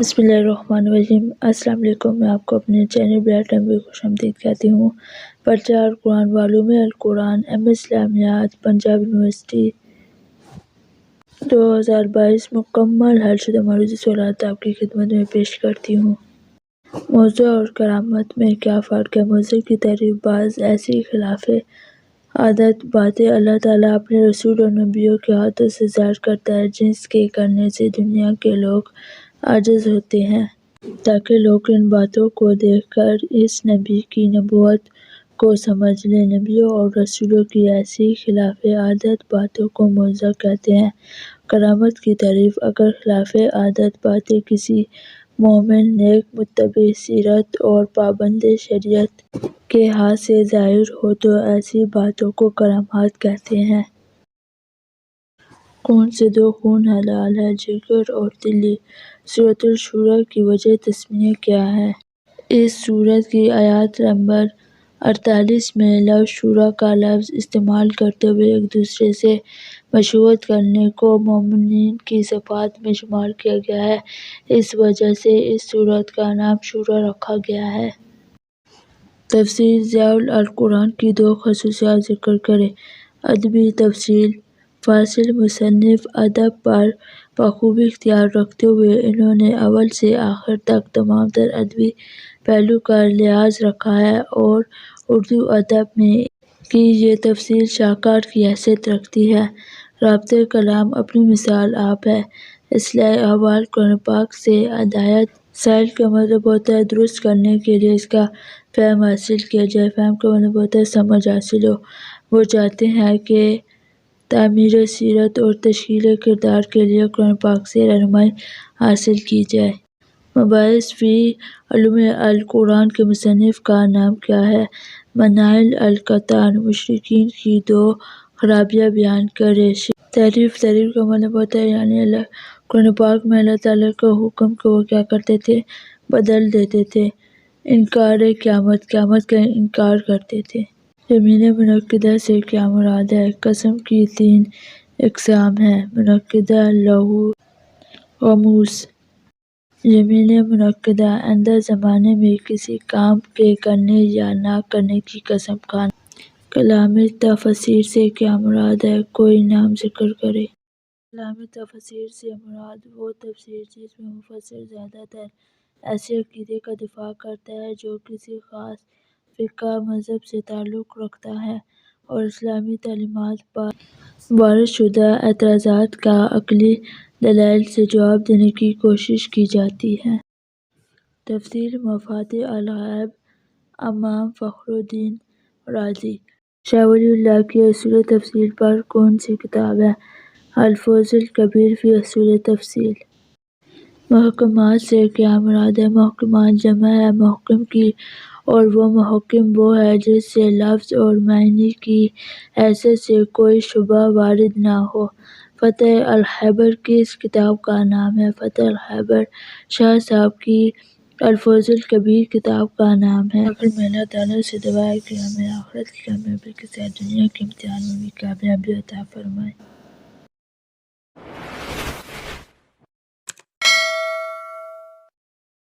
بسم اللہ الرحمن الرحیم۔ السلام علیکم۔ میں آپ کو اپنے چینل بلیک ٹائم میں خوش آمدید کہتی ہوں۔ پرچہ القرآن علوم القرآن اسلامیات پنجاب یونیورسٹی 2022 مکمل حل شدہ معروضی سوالات آپ کی خدمت میں پیش کرتی ہوں۔ موضوع اور کرامت میں کیا فرق ہے؟ موضوع کی تعریف۔ بعض ایسی خلاف عادت باتیں اللہ تعالیٰ اپنے رسول اور نبیوں کے ہاتھوں سے ظاہر کرتا ہے جس کے کرنے سے دنیا کے لوگ عاجز ہوتے ہیں، تاکہ لوگ ان باتوں کو دیکھ کر اس نبی کی نبوت کو سمجھ لیں۔ نبیوں اور رسولوں کی ایسی خلاف عادت باتوں کو معجزہ کہتے ہیں۔ کرامت کی تعریف۔ اگر خلاف عادت باتیں کسی مومن، نیک، متبع سیرت اور پابند شریعت کے ہاتھ سے ظاہر ہوں تو ایسی باتوں کو کرامات کہتے ہیں۔ کون سے دو خون حلال ہیں؟ جگر اور تلی۔ سورۃ الشورى کی وجہ تسمیہ کیا ہے؟ اس سورت کی آیت نمبر 48 میں لفظ شورى کا لفظ استعمال کرتے ہوئے ایک دوسرے سے مشورت کرنے کو مومنین کی صفات میں شمار کیا گیا ہے، اس وجہ سے اس سورت کا نام شورى رکھا گیا ہے۔ تفسیر۔ ضیاء القرآن کی دو خصوصیات ذکر کریں۔ ادبی تفصیل۔ فاضل مصنف ادب پر بخوبی اختیار رکھتے ہوئے انہوں نے اول سے آخر تک تمام تر ادبی پہلو کا لحاظ رکھا ہے اور اردو ادب میں کی یہ تفصیل شاہکار کی حیثیت رکھتی ہے۔ رابطۂ کلام۔ اپنی مثال آپ ہے۔ اصلاح احوال۔ قرآن پاک سے ہدایت۔ سائل کا مطلب ہوتا ہے درست کرنے کے لیے اس کا فہم حاصل کیا جائے۔ فہم کا مطلب ہوتا ہے سمجھ حاصل ہو۔ وہ چاہتے ہیں کہ تعمیر سیرت اور تشکیل کردار کے لیے قرآن پاک سے رہنمائی حاصل کی جائے۔ مباحث فی علوم القرآن کے مصنف کا نام کیا ہے؟ منائل القطان۔ مشرکین کی دو خرابیاں بیان کریں۔ تعریف۔ تعریف کا مطلب ہوتا ہے یعنی قرآن پاک میں اللہ تعالیٰ کا حکم کو وہ کیا کرتے تھے؟ بدل دیتے تھے۔ انکار قیامت۔ قیامت کا انکار کرتے تھے۔ یمین منعقدہ سے کیا مراد ہے؟ قسم کی تین اقسام ہیں: منعقدہ، لغو، غموس۔ یمین منعقدہ آئندہ زمانے میں کسی کام کے کرنے یا نہ کرنے کی قسم کھانا۔ کلام تفسیر سے کیا مراد ہے؟ کوئی نام ذکر کریں۔ کلام تفسیر سے مراد وہ تفسیر جس میں مفسر زیادہ تر ایسے عقیدے کا دفاع کرتا ہے جو کسی خاص فقہ مذہب سے تعلق رکھتا ہے اور اسلامی تعلیمات پر وارد شدہ اعتراضات کا عقلی دلائل سے جواب دینے کی کوشش کی جاتی ہے۔ تفسیر۔ مفاتیح الغیب امام فخر الدین رازی۔ شاہ ولی اللہ کی اصول تفسیر پر کون سی کتاب ہے؟ الفوز الکبیر فی اصول تفسیر۔ محکمات سے کیا مراد ہے؟ محکمات جمع ہے محکم کی اور وہ محکم وہ ہے جس سے لفظ اور معنی کی حیثیت سے کوئی شبہ وارد نہ ہو۔ فتح الخیبر کس کتاب کا نام ہے؟ فتح الخیبر شاہ صاحب کی الفوز الکبیر کتاب کا نام ہے۔ آخر میں اللہ تعالیٰ سے دعا ہے کہ ہمیں آخرت کی کامیابی کے ساتھ دنیا کے امتحان میں بھی کامیابی عطا فرمائے۔